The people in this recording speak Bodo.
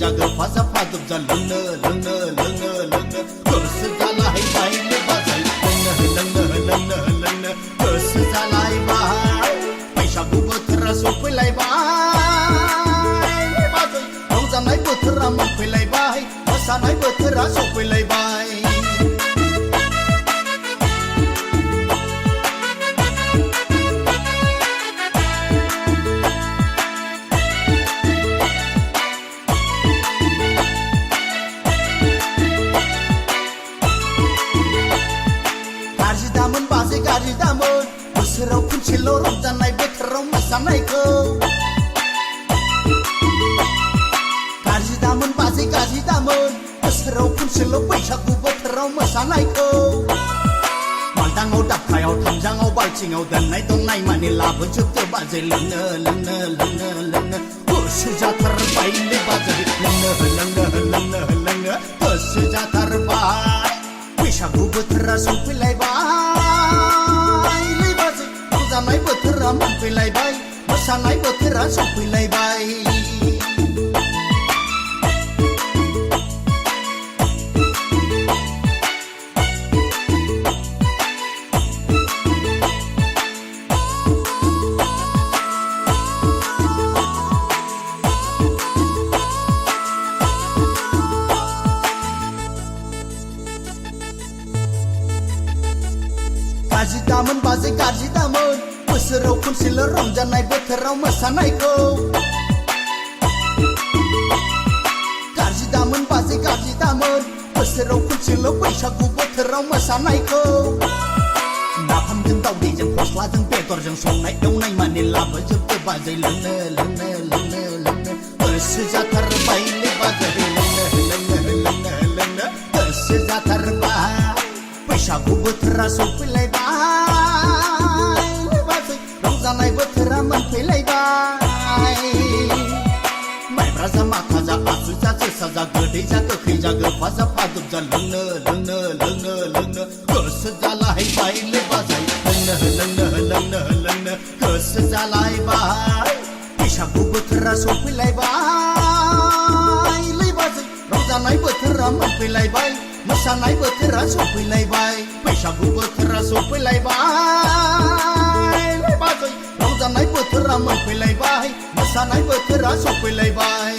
जागो फाजा फादुब जा लोंनो लोंनो लोंनो लोंनो गोसो जालायबाय बाजै लोंनो गोसो जालायबाय बैसागु बोथोरा सफैलायबाय बाजै रंजानाय बोथोरा मोनफैलायबाय मोसानाय बोथोरा सफैलायबाय गारि दामोन बोसोराव खनसेल' रंजानाय बोथोराव मोसानायखौ गारि दामोन बाजै गारि दामोन बोसोराव खनसेल' बैसागु बोथोराव मोसानायखौ मालदाङाव दाबखायाव थामजाङाव बाल्थिङाव दोननाय दंनाय माने लाबोजोबदो बाजै लोंनो लोंनो लोंनो लोंनो गोसो जाथारबायलै बाजै लोंनो लोंनो लोंनो लोंनो गोसो जाथारबाय बैसागु बोथोरा सफैलायबाय रंजानाय बोथोरा मोनफैलायबाय मोसानाय बोथोरा सफैलायबाय गाज्रि दामोन बाजै गाज्रि दामोन बोसोराव खनसेल' रंजानाय बोथोराव मोसानायखौ गाज्रि दामोन बाजै गाज्रि दामोन बोसोराव खनसेल' बैसागु बोथोराव मोसानायखौ नाफामजों दावदैजों फस्लाजों बेदरजों संनाय एवनाय माने लाबोजोबदो बाजै लोंनो लोंनो लोंनो लोंनो गोसो जाथारबायलै बाजै लोंनो लोंनो लोंनो लोंनो गोसो जाथारबाय बैसागु बोथोरा सफैलायबाय बाजै रंजानाय बोथोरा मोनफैलायबाय माइब्रा जा माथा जा आसु जा जोसा जा गोदै जा गोखै जा गोफा जा फादुब जा लोंनो लोंनो लोंनो लोंनो गोसो जालायबायलै बाजै लोंनो लोंनो लोंनो लोंनो गोसो जालायबाय बैसागु बोथोरा सफैलायबाय बाजै रंजानाय बोथोरा मोनफैलायबाय मोसानाय बोथोरा सफैलायबाय बैसागु बोथोरा सफैलायबाय बाजै रंजानाय बोथोरा मोनफैलायबाय मोसानाय बोथोरा सफैलायबाय